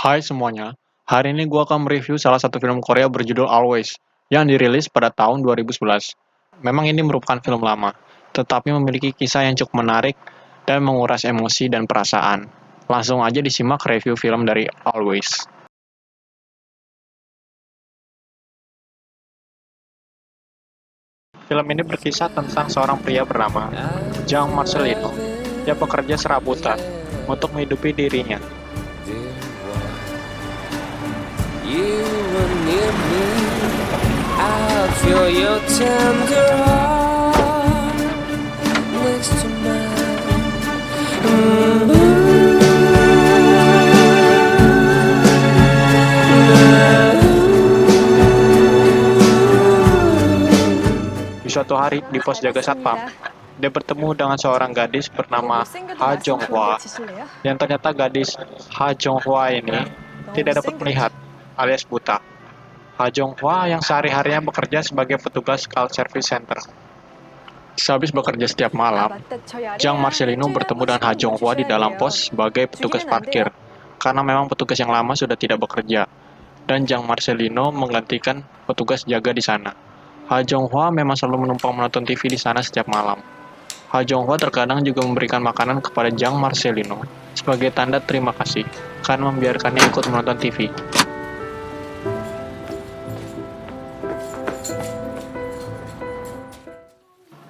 Hai semuanya, hari ini gue akan mereview salah satu film Korea berjudul Always, yang dirilis pada tahun 2011. Memang ini merupakan film lama, tetapi memiliki kisah yang cukup menarik dan menguras emosi dan perasaan. Langsung aja disimak review film dari Always. Film ini berkisah tentang seorang pria bernama Jang Marcelino. Dia bekerja serabutan untuk menghidupi dirinya. You were near me, I feel your tender heart next to Di suatu hari di pos jaga satpam, dia bertemu dengan seorang gadis bernama Ha Jong Hwa, yang ternyata gadis Ha Jong Hwa ini tidak dapat melihat, alias buta. Ha Jong Hwa yang sehari-harinya bekerja sebagai petugas call service center. Sehabis bekerja setiap malam, Jang Marcelino bertemu dengan Ha Jong Hwa di dalam pos sebagai petugas parkir, karena memang petugas yang lama sudah tidak bekerja, dan Jang Marcelino menggantikan petugas jaga di sana. Ha Jong Hwa memang selalu menumpang menonton TV di sana setiap malam. Ha Jong Hwa terkadang juga memberikan makanan kepada Jang Marcelino sebagai tanda terima kasih karena membiarkannya ikut menonton TV.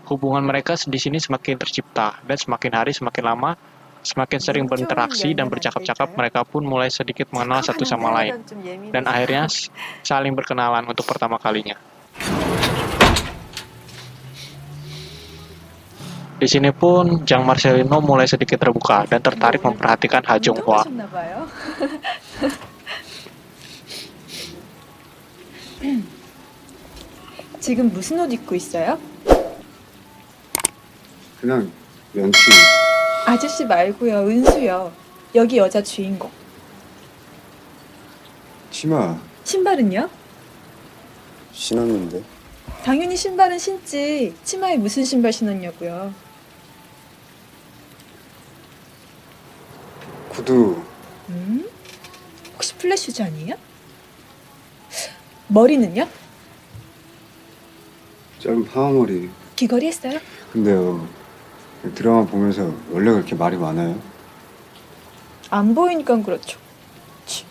Hubungan mereka di sini semakin tercipta, dan semakin hari semakin lama, semakin sering berinteraksi dan bercakap-cakap, mereka pun mulai sedikit mengenal satu sama lain, dan akhirnya saling berkenalan untuk pertama kalinya. Di sini pun Jang Marcelino mulai sedikit terbuka dan tertarik memperhatikan Ha Jong Hwa. 지금 무슨 옷 입고 있어요? 그냥 면치. 아저씨 말고요, 은수요. 여기 여자 주인공. 치마 신발은요? 신었는데. 당연히 신발은 신지. 치마에 무슨 신발 신었냐고요. 구두 혹시 플랫 슈즈 아니에요? 머리는요? 짧은 파마머리. 귀걸이 했어요? 근데요, 드라마 보면서 원래 그렇게 말이 많아요? 안 보이니까 그렇죠. 치.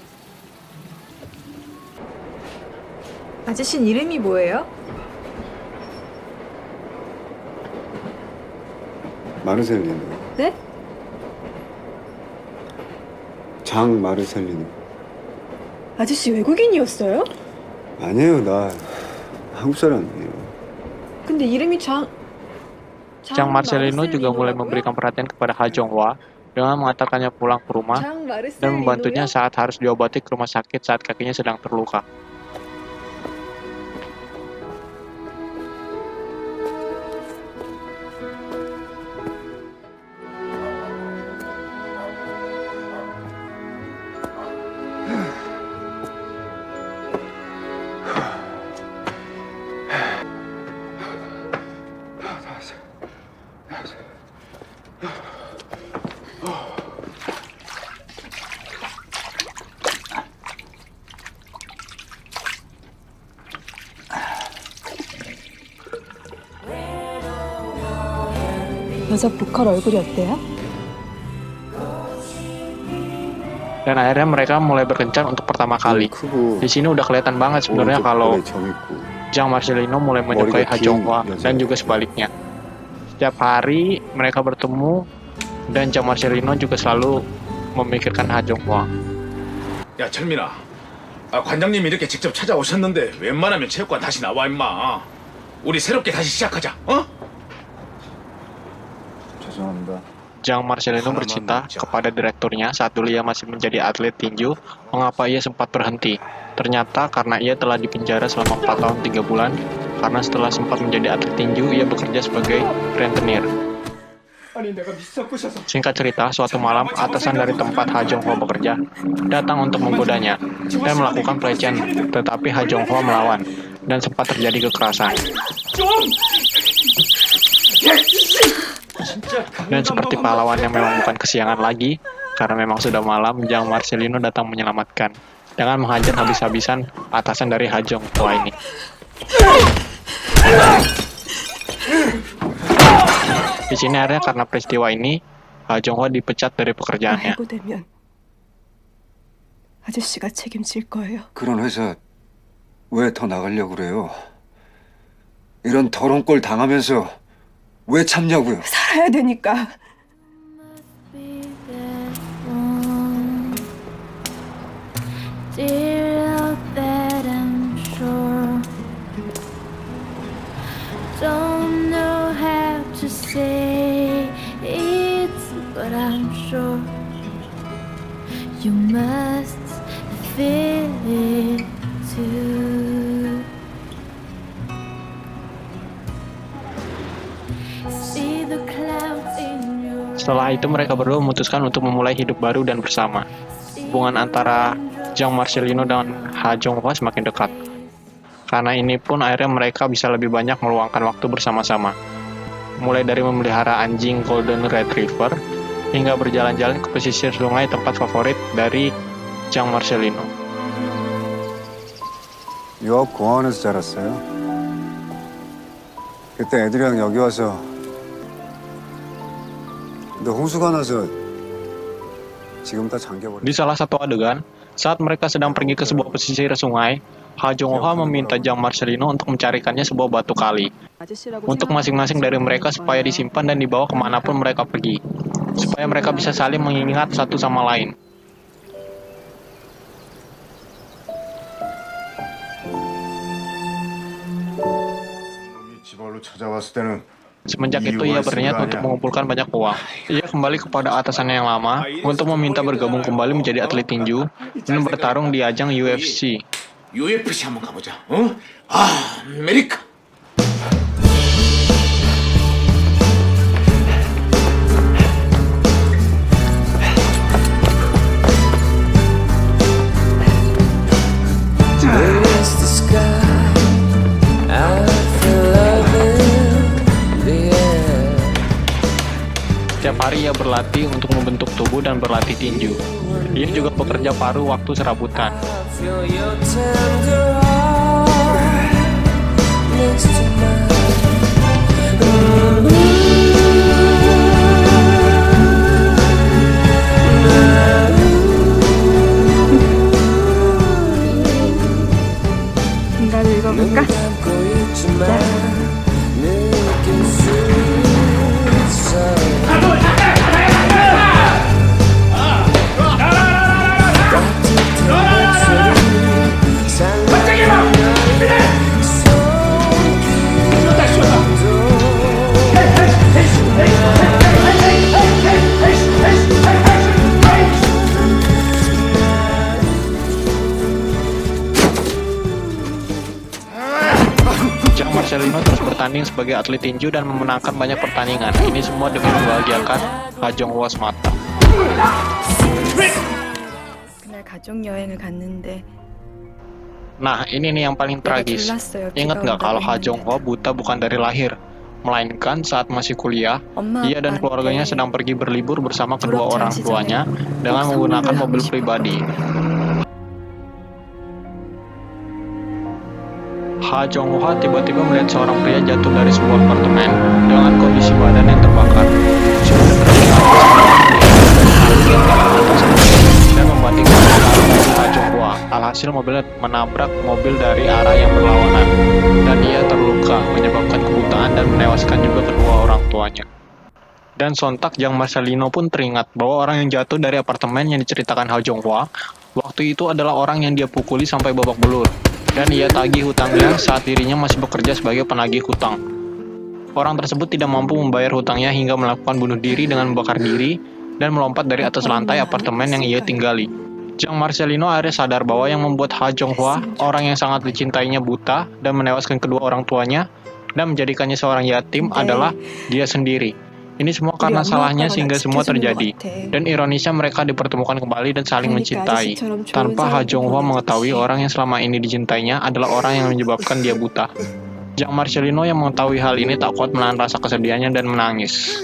아저씨는 이름이 뭐예요? 마르셀리노. 네? 장 마르셀리노. 아저씨 외국인이었어요? 아니에요, 나 한국 사람이에요. 근데 이름이 Jang Marcelino juga mulai memberikan perhatian kepada Ha Jong Hwa dengan mengantarkannya pulang ke rumah dan membantunya saat harus diobati ke rumah sakit saat kakinya sedang terluka. 여자 보컬 얼굴이 어때요? Dan akhirnya mereka mulai berkencan untuk pertama kali. 크고 Di sini udah kelihatan banget sebenarnya kalau 머리 점 있고. Jang Marcelino mulai menyukai Ha Jong Hwa dan juga sebaliknya. Setiap hari mereka bertemu dan Jang Marcelino juga selalu memikirkan Ha Jong Hwa. 야 철민아, 관장님이 이렇게 직접 찾아오셨는데 웬만하면 체육관 다시 나와 임마. 우리 새롭게 다시 시작하자. 어? 죄송합니다. Jang Marcelino bercerita kepada direkturnya saat dulu ia masih menjadi atlet tinju, mengapa ia sempat berhenti. Ternyata karena ia telah dipenjara selama 4 tahun 3 bulan, karena setelah sempat menjadi atlet tinju, ia bekerja sebagai rentenir. Singkat cerita, suatu malam, atasan dari tempat Ha Jong Hwa bekerja datang untuk menggodanya dan melakukan pelecehan, tetapi Ha Jong Hwa melawan, dan sempat terjadi kekerasan. Dan seperti pahlawan yang memang bukan kesiangan lagi, karena memang sudah malam, Jean Marcelino datang menyelamatkan dengan menghajar habis-habisan atasan dari Ha Jong Hwa ini. Di sini akhirnya karena peristiwa ini, Ha Jong Hwa dipecat dari pekerjaannya. 해고되면 아저씨가 책임질 거예요. 그런 회사 왜 더 나가려고 그래요? 이런 더러운 꼴 당하면서 왜 참냐고요? 살아야 되니까. Still that I'm sure. Don't know how to say it, but I'm sure you must feel it too. See the clouds in your Setelah itu mereka berdua memutuskan untuk memulai hidup baru dan bersama. Hubungan antara Jean Marcelino dan Ha Jong Hwa semakin dekat. Karena ini pun akhirnya mereka bisa lebih banyak meluangkan waktu bersama-sama. Mulai dari memelihara anjing Golden Retriever hingga berjalan-jalan ke pesisir sungai tempat favorit dari Jean Marcelino. 유학 공항에서 자랐어요. 그때 애들이랑 여기 와서 근데 홍수가 나서 지금 다 잠겨버렸어. Di salah satu adegan, saat mereka sedang pergi ke sebuah pesisir sungai, Ha Jong Hwa meminta Jean Marcelino untuk mencarikannya sebuah batu kali untuk masing-masing dari mereka supaya disimpan dan dibawa kemanapun mereka pergi, supaya mereka bisa saling mengingat satu sama lain. 지발로 찾아왔을 때는 Semenjak itu ia berniat untuk mengumpulkan banyak uang. Ia kembali kepada atasannya yang lama untuk meminta bergabung kembali menjadi atlet tinju dan bertarung di ajang UFC. UFC 한번 가보자. 어? 아, 아메리카. Where is the sky? I feel love in the air. Setiap hari ia berlatih untuk membentuk tubuh dan berlatih tinju. Ia juga bekerja paruh waktu serabutan. I feel your tender heart next to mine. 인간을 읽어볼까? 감고 있지만 느낄 수 있어. Jean Marcelino terus bertanding sebagai atlet tinju dan memenangkan banyak pertandingan. Ini semua demi membahagiakan Ha Jong Hwa semata. 그날 가족 여행을 갔는데 Nah, ini nih yang paling tragis. Ingat nggak kalau Ha Jong Hwa buta bukan dari lahir, melainkan saat masih kuliah, ia dan keluarganya sedang pergi berlibur bersama kedua orang tuanya dengan menggunakan mobil pribadi. Ha Jong Hwa tiba-tiba melihat seorang pria jatuh dari sebuah apartemen dengan kondisi badan yang terbakar. Sudah dan membantingkan mobil Ha Jong Hwa. Alhasil mobilnya menabrak mobil dari arah yang berlawanan dan ia terluka, menyebabkan kebutaan dan menewaskan juga kedua orang tuanya. Dan sontak Jean Marcelino pun teringat bahwa orang yang jatuh dari apartemen yang diceritakan Ha Jong Hwa waktu itu adalah orang yang dia pukuli sampai babak belur. Dan ia tagih hutangnya saat dirinya masih bekerja sebagai penagih hutang. Orang tersebut tidak mampu membayar hutangnya hingga melakukan bunuh diri dengan membakar diri dan melompat dari atas lantai apartemen yang ia tinggali. Jean Marcelino akhirnya sadar bahwa yang membuat Ha Jong Hwa, orang yang sangat dicintainya, buta dan menewaskan kedua orang tuanya dan menjadikannya seorang yatim adalah dia sendiri. Ini semua karena salahnya sehingga semua terjadi. Dan ironisnya mereka dipertemukan kembali dan saling mencintai. Tanpa Ha Jong Hwa mengetahui orang yang selama ini dicintainya adalah orang yang menyebabkan dia buta. Jean Marcelino yang mengetahui hal ini tak kuat menahan rasa kesedihannya dan menangis.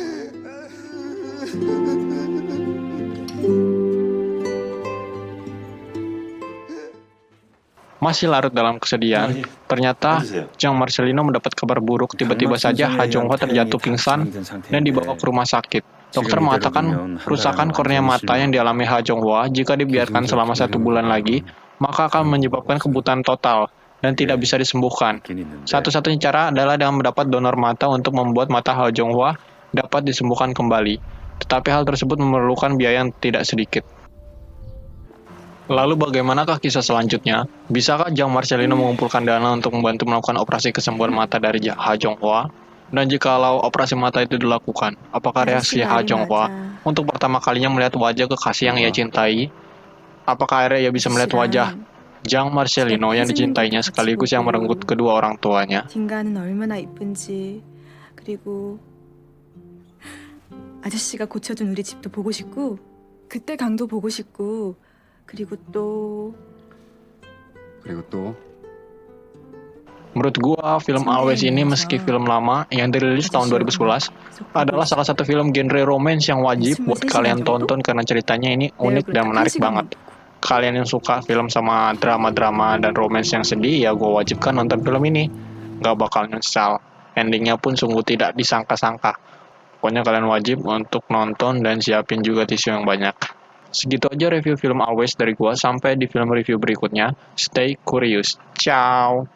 Masih larut dalam kesedihan, ternyata Jean Marcelino mendapat kabar buruk. Tiba-tiba saja Ha Jong-hwa terjatuh pingsan dan dibawa ke rumah sakit. Dokter mengatakan kerusakan kornea mata yang dialami Ha Jong-hwa jika dibiarkan selama 1 bulan lagi, maka akan menyebabkan kebutaan total dan tidak bisa disembuhkan. Satu-satunya cara adalah dengan mendapat donor mata untuk membuat mata Ha Jong-hwa dapat disembuhkan kembali. Tetapi hal tersebut memerlukan biaya yang tidak sedikit. Lalu bagaimanakah kisah selanjutnya? Bisakah Jean Marcelino mengumpulkan dana untuk membantu melakukan operasi kesembuhan mata dari Ha Jong-hwa? Dan jikalau operasi mata itu dilakukan, apakah reaksi Ha Jong-hwa untuk pertama kalinya melihat wajah kekasih yang ia cintai? Apakah akhirnya ia bisa melihat wajah Jean Marcelino yang dicintainya sekaligus yang merenggut kedua orang tuanya? 딩가는 얼마나 이쁜지, 그리고 아저씨가 고쳐준 우리 집도 보고 싶고, 그때 강도 보고 싶고, 그리고 또 Menurut gua, film Always ini meski film lama yang dirilis tahun 2011 adalah salah satu film genre romance yang wajib buat kalian tonton karena ceritanya ini unik dan menarik banget. Kalian yang suka film sama drama-drama dan romance yang sedih, ya gua wajibkan nonton film ini. Gak bakal nyesal. Endingnya pun sungguh tidak disangka-sangka. Pokoknya kalian wajib untuk nonton dan siapin juga tisu yang banyak. Segitu aja review film Always dari gua. Sampai di film review berikutnya. Stay curious. Ciao.